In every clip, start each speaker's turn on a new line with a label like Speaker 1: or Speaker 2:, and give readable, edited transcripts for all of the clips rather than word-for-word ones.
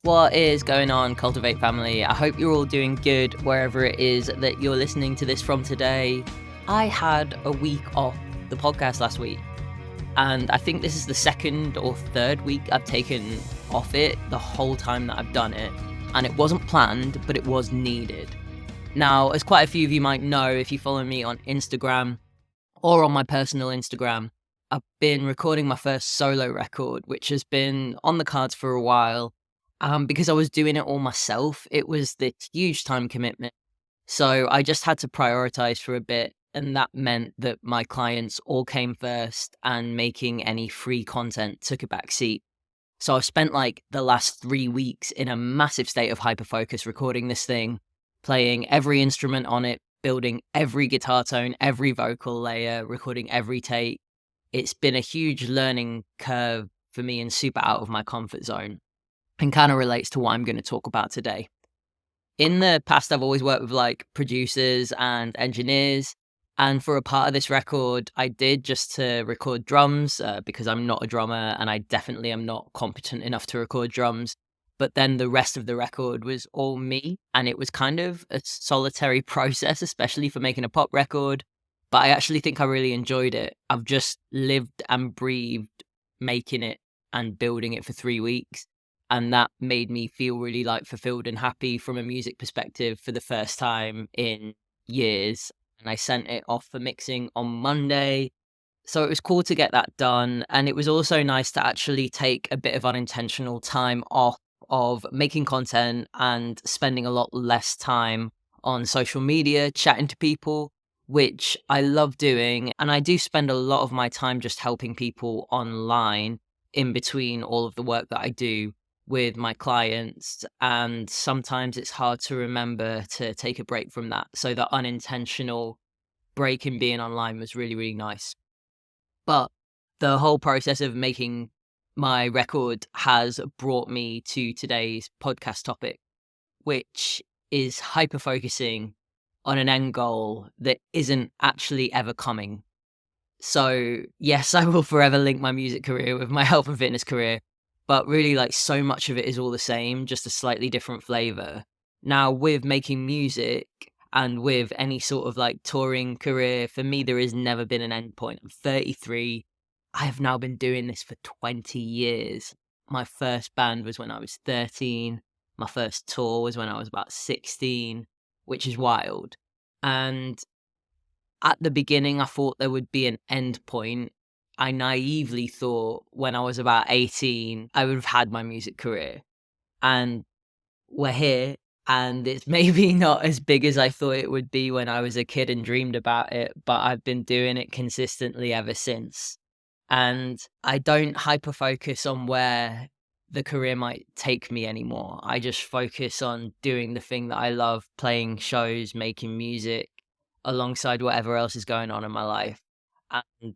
Speaker 1: What is going on, Cultivate family? I hope you're all doing good wherever it is that you're listening to this from today. I had a week off the podcast last week, and I think this is the second or third week I've taken off it the whole time that I've done it. And it wasn't planned, but it was needed. Now, as quite a few of you might know, if you follow me on Instagram or on my personal Instagram, I've been recording my first solo record, which has been on the cards for a while. Because I was doing it all myself, it was this huge time commitment. So I just had to prioritize for a bit. And that meant that my clients all came first and making any free content took a back seat. So I've spent like the last 3 weeks in a massive state of hyperfocus recording this thing, playing every instrument on it, building every guitar tone, every vocal layer, recording every take. It's been a huge learning curve for me and super out of my comfort zone, and kind of relates to what I'm going to talk about today. In the past, I've always worked with like producers and engineers. And for a part of this record, I did just to record drums because I'm not a drummer and I definitely am not competent enough to record drums. But then the rest of the record was all me. And it was kind of a solitary process, especially for making a pop record. But I actually think I really enjoyed it. I've just lived and breathed making it and building it for 3 weeks. And that made me feel really like fulfilled and happy from a music perspective for the first time in years. And I sent it off for mixing on Monday. So it was cool to get that done. And it was also nice to actually take a bit of unintentional time off of making content and spending a lot less time on social media, chatting to people, which I love doing. And I do spend a lot of my time just helping people online in between all of the work that I do with my clients, and sometimes it's hard to remember to take a break from that. So the unintentional break in being online was really, really nice. But the whole process of making my record has brought me to today's podcast topic, which is hyperfocusing on an end goal that isn't actually ever coming. So yes, I will forever link my music career with my health and fitness career, but really like so much of it is all the same, just a slightly different flavor. Now with making music and with any sort of like touring career, for me, there has never been an end point. I'm 33. I have now been doing this for 20 years. My first band was when I was 13. My first tour was when I was about 16, which is wild. And at the beginning, I thought there would be an end point. I naively thought when I was about 18, I would have had my music career. And we're here, and it's maybe not as big as I thought it would be when I was a kid and dreamed about it, but I've been doing it consistently ever since. And I don't hyper focus on where the career might take me anymore. I just focus on doing the thing that I love, playing shows, making music alongside whatever else is going on in my life. And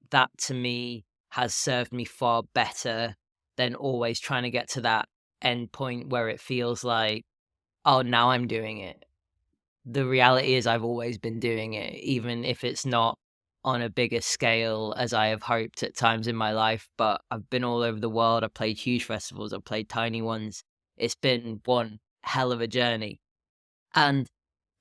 Speaker 1: that to me has served me far better than always trying to get to that end point where it feels like, oh, now I'm doing it. The reality is I've always been doing it, even if it's not on a bigger scale as I have hoped at times in my life. But I've been all over the world. I've played huge festivals. I've played tiny ones. It's been one hell of a journey. And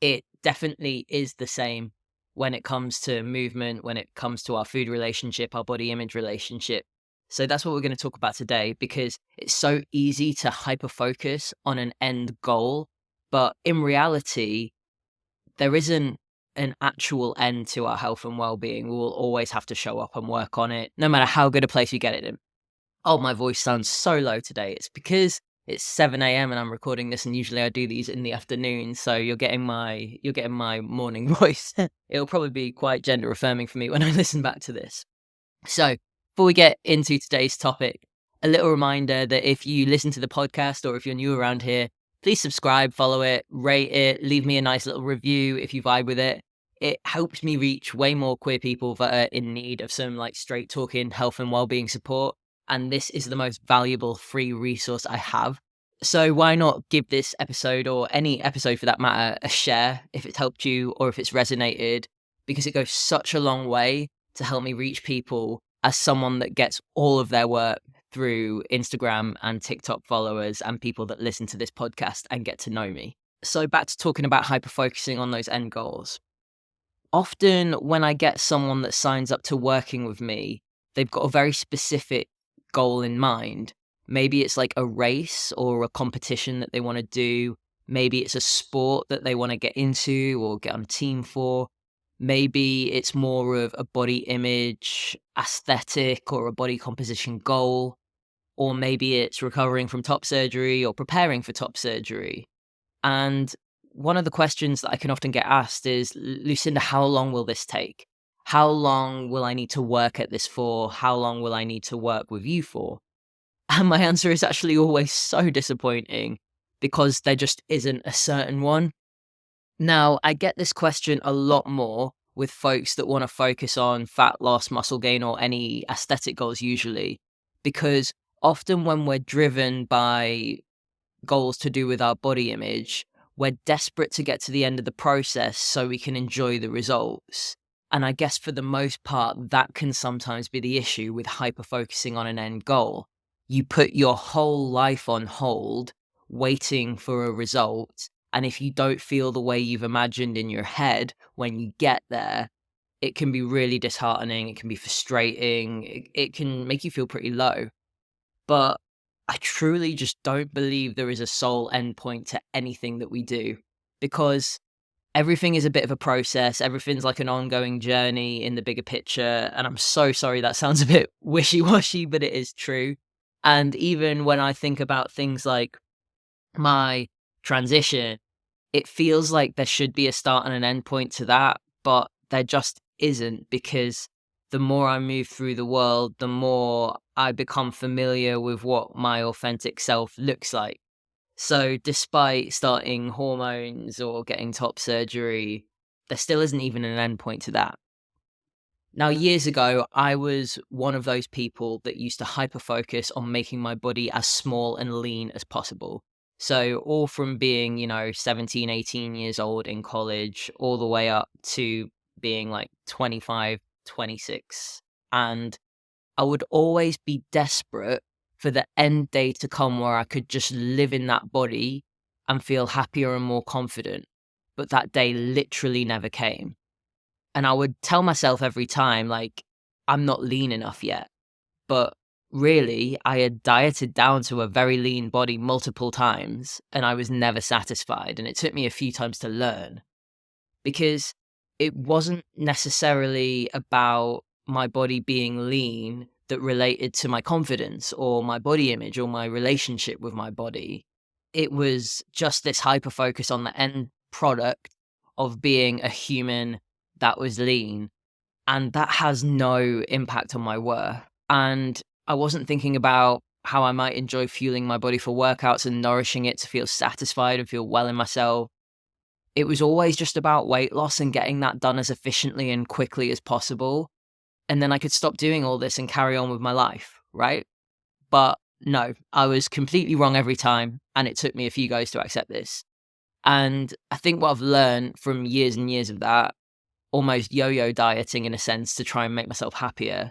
Speaker 1: it definitely is the same when it comes to movement, when it comes to our food relationship, our body image relationship. So that's what we're going to talk about today, because it's so easy to hyper focus on an end goal. But in reality, there isn't an actual end to our health and well-being. We will always have to show up and work on it, no matter how good a place we get it in. Oh, my voice sounds so low today. It's because it's 7 a.m. and I'm recording this, and usually I do these in the afternoon. So you're getting my morning voice. It'll probably be quite gender affirming for me when I listen back to this. So before we get into today's topic, a little reminder that if you listen to the podcast or if you're new around here, please subscribe, follow it, rate it, leave me a nice little review if you vibe with it. It helps me reach way more queer people that are in need of some like straight talking health and well-being support. And this is the most valuable free resource I have. So why not give this episode, or any episode for that matter, a share if it's helped you or if it's resonated, because it goes such a long way to help me reach people as someone that gets all of their work through Instagram and TikTok followers and people that listen to this podcast and get to know me. So back to talking about hyper-focusing on those end goals. Often when I get someone that signs up to working with me, they've got a very specific goal in mind. Maybe it's like a race or a competition that they want to do. Maybe it's a sport that they want to get into or get on a team for. Maybe it's more of a body image, aesthetic, or a body composition goal. Or maybe it's recovering from top surgery or preparing for top surgery. And one of the questions that I can often get asked is, Lucinda, how long will this take? How long will I need to work at this for? How long will I need to work with you for? And my answer is actually always so disappointing because there just isn't a certain one. Now, I get this question a lot more with folks that want to focus on fat loss, muscle gain, or any aesthetic goals usually, because often when we're driven by goals to do with our body image, we're desperate to get to the end of the process so we can enjoy the results. And I guess for the most part, that can sometimes be the issue with hyper focusing on an end goal. You put your whole life on hold, waiting for a result. And if you don't feel the way you've imagined in your head when you get there, it can be really disheartening. It can be frustrating. It can make you feel pretty low. But I truly just don't believe there is a sole endpoint to anything that we do, because everything is a bit of a process. Everything's like an ongoing journey in the bigger picture. And I'm so sorry that sounds a bit wishy-washy, but it is true. And even when I think about things like my transition, it feels like there should be a start and an end point to that, but there just isn't, because the more I move through the world, the more I become familiar with what my authentic self looks like. So despite starting hormones or getting top surgery, there still isn't even an end point to that. Now, years ago, I was one of those people that used to hyper focus on making my body as small and lean as possible. So all from being, 17, 18 years old in college, all the way up to being like 25, 26. And I would always be desperate for the end day to come where I could just live in that body and feel happier and more confident. But that day literally never came. And I would tell myself every time, like, I'm not lean enough yet. But really, I had dieted down to a very lean body multiple times, and I was never satisfied. And it took me a few times to learn, because it wasn't necessarily about my body being lean that related to my confidence or my body image or my relationship with my body. It was just this hyper focus on the end product of being a human that was lean. And that has no impact on my worth. And I wasn't thinking about how I might enjoy fueling my body for workouts and nourishing it to feel satisfied and feel well in myself. It was always just about weight loss and getting that done as efficiently and quickly as possible. And then I could stop doing all this and carry on with my life, right? But no, I was completely wrong every time. And it took me a few goes to accept this. And I think what I've learned from years and years of that, almost yo-yo dieting in a sense to try and make myself happier,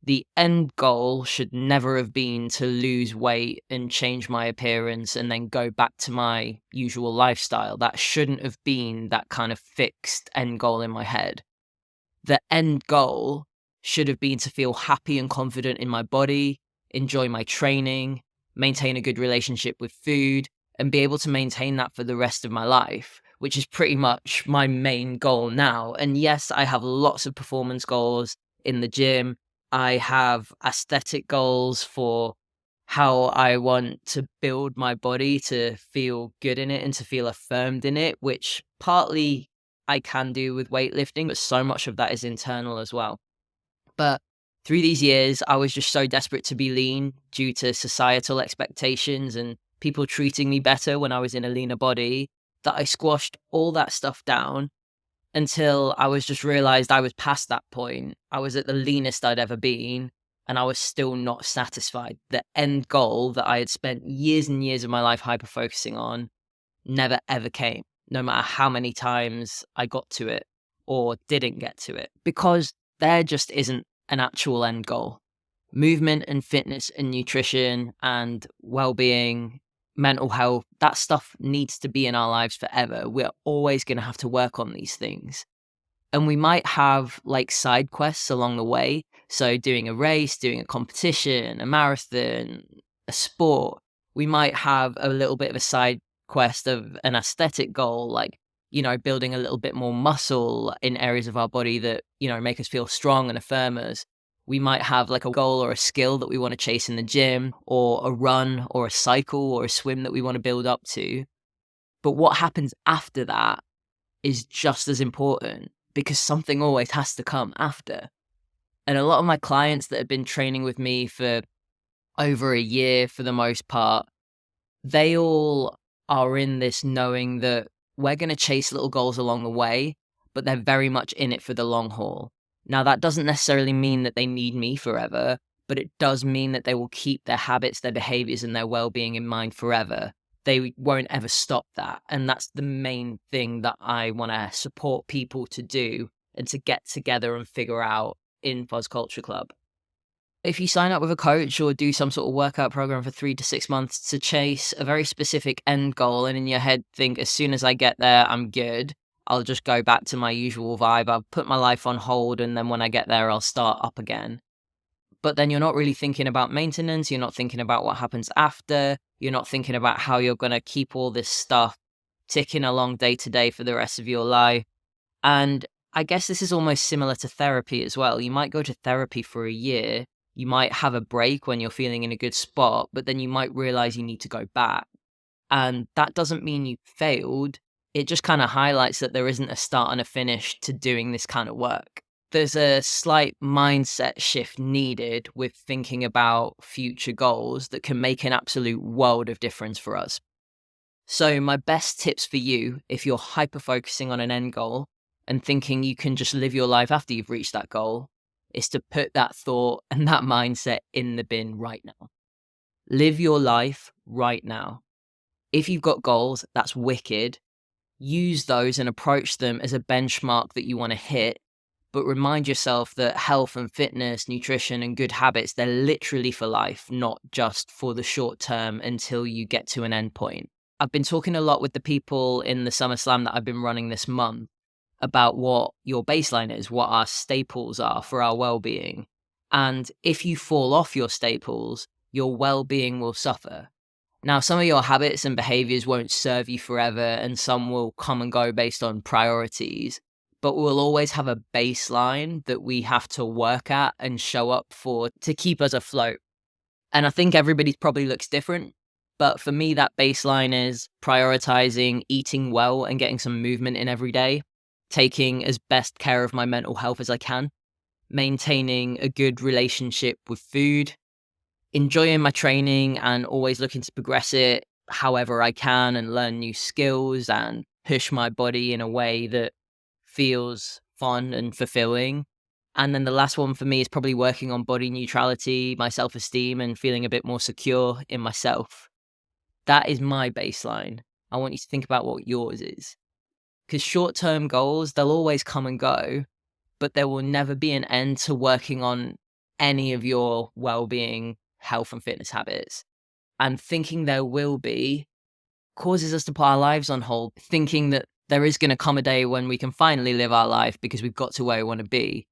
Speaker 1: the end goal should never have been to lose weight and change my appearance and then go back to my usual lifestyle. That shouldn't have been that kind of fixed end goal in my head. The end goal should have been to feel happy and confident in my body, enjoy my training, maintain a good relationship with food, and be able to maintain that for the rest of my life, which is pretty much my main goal now. And yes, I have lots of performance goals in the gym. I have aesthetic goals for how I want to build my body to feel good in it and to feel affirmed in it, which partly I can do with weightlifting, but so much of that is internal as well. But through these years, I was just so desperate to be lean due to societal expectations and people treating me better when I was in a leaner body that I squashed all that stuff down until I was just realized I was past that point. I was at the leanest I'd ever been, and I was still not satisfied. The end goal that I had spent years and years of my life hyper focusing on never ever came, no matter how many times I got to it or didn't get to it, because there just isn't an actual end goal. Movement and fitness and nutrition and well-being, mental health, that stuff needs to be in our lives forever. We're always going to have to work on these things. And we might have like side quests along the way. So doing a race, doing a competition, a marathon, a sport. We might have a little bit of a side quest of an aesthetic goal, like, building a little bit more muscle in areas of our body that, make us feel strong and affirm us. We might have like a goal or a skill that we want to chase in the gym, or a run or a cycle or a swim that we want to build up to. But what happens after that is just as important, because something always has to come after. And a lot of my clients that have been training with me for over a year for the most part, they all are in this knowing that we're going to chase little goals along the way, but they're very much in it for the long haul. Now, that doesn't necessarily mean that they need me forever, but it does mean that they will keep their habits, their behaviors, and their well-being in mind forever. They won't ever stop that. And that's the main thing that I want to support people to do and to get together and figure out in Fuzz Culture Club. If you sign up with a coach or do some sort of workout program for 3 to 6 months to chase a very specific end goal, and in your head think, as soon as I get there, I'm good, I'll just go back to my usual vibe, I'll put my life on hold, and then when I get there, I'll start up again. But then you're not really thinking about maintenance, you're not thinking about what happens after, you're not thinking about how you're going to keep all this stuff ticking along day to day for the rest of your life. And I guess this is almost similar to therapy as well. You might go to therapy for a year, you might have a break when you're feeling in a good spot, but then you might realize you need to go back. And that doesn't mean you failed. It just kind of highlights that there isn't a start and a finish to doing this kind of work. There's a slight mindset shift needed with thinking about future goals that can make an absolute world of difference for us. So my best tips for you, if you're hyper-focusing on an end goal and thinking you can just live your life after you've reached that goal, is to put that thought and that mindset in the bin right now. Live your life right now. If you've got goals, that's wicked. Use those and approach them as a benchmark that you want to hit. But remind yourself that health and fitness, nutrition and good habits, they're literally for life, not just for the short term until you get to an end point. I've been talking a lot with the people in the Summer Slam that I've been running this month about what your baseline is, what our staples are for our well-being. And if you fall off your staples, your well-being will suffer. Now, some of your habits and behaviors won't serve you forever, and some will come and go based on priorities. But we'll always have a baseline that we have to work at and show up for to keep us afloat. And I think everybody's probably looks different. But for me, that baseline is prioritizing eating well and getting some movement in every day, taking as best care of my mental health as I can, maintaining a good relationship with food, enjoying my training and always looking to progress it however I can and learn new skills and push my body in a way that feels fun and fulfilling. And then the last one for me is probably working on body neutrality, my self-esteem, and feeling a bit more secure in myself. That is my baseline. I want you to think about what yours is. Because short-term goals, they'll always come and go, but there will never be an end to working on any of your well-being, health and fitness habits. And thinking there will be causes us to put our lives on hold, thinking that there is going to come a day when we can finally live our life because we've got to where we want to be.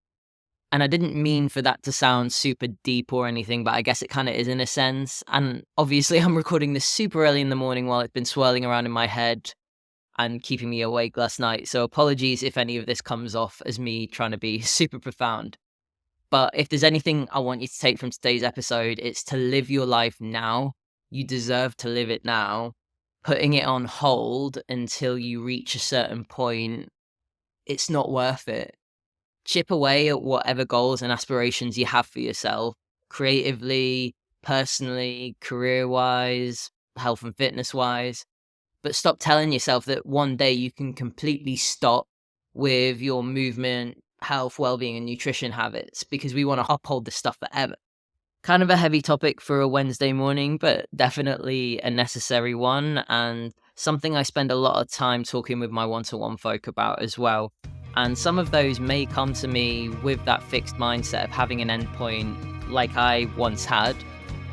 Speaker 1: And I didn't mean for that to sound super deep or anything, but I guess it kind of is in a sense. And obviously I'm recording this super early in the morning while it's been swirling around in my head and keeping me awake last night. So apologies if any of this comes off as me trying to be super profound. But if there's anything I want you to take from today's episode, it's to live your life now. You deserve to live it now. Putting it on hold until you reach a certain point, it's not worth it. Chip away at whatever goals and aspirations you have for yourself, creatively, personally, career-wise, health and fitness-wise. But stop telling yourself that one day you can completely stop with your movement, health, well-being, and nutrition habits, because we want to uphold this stuff forever. Kind of a heavy topic for a Wednesday morning, but definitely a necessary one, and something I spend a lot of time talking with my one-to-one folk about as well. And some of those may come to me with that fixed mindset of having an endpoint, like I once had,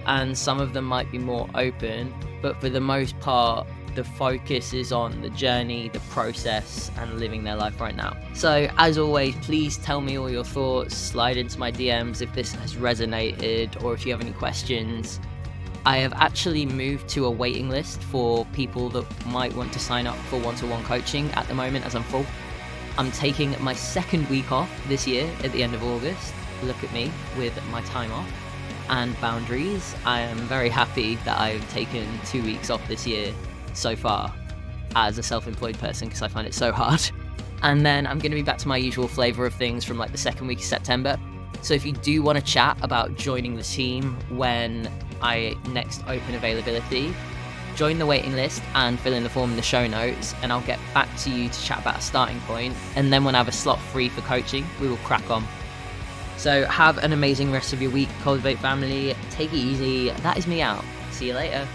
Speaker 1: and some of them might be more open, but for the most part, the focus is on the journey, the process, and living their life right now. So as always, please tell me all your thoughts, slide into my DMs if this has resonated or if you have any questions. I have actually moved to a waiting list for people that might want to sign up for one-to-one coaching at the moment as I'm full. I'm taking my second week off this year at the end of August. Look at me with my time off and boundaries. I am very happy that I've taken 2 weeks off this year so far as a self-employed person because I find it so hard. And then I'm going to be back to my usual flavour of things from like the second week of September. So if you do want to chat about joining the team when I next open availability, join the waiting list and fill in the form in the show notes, and I'll get back to you to chat about a starting point. And then when I have a slot free for coaching, we will crack on. So have an amazing rest of your week, Cultivate family. Take it easy. That is me out. See you later.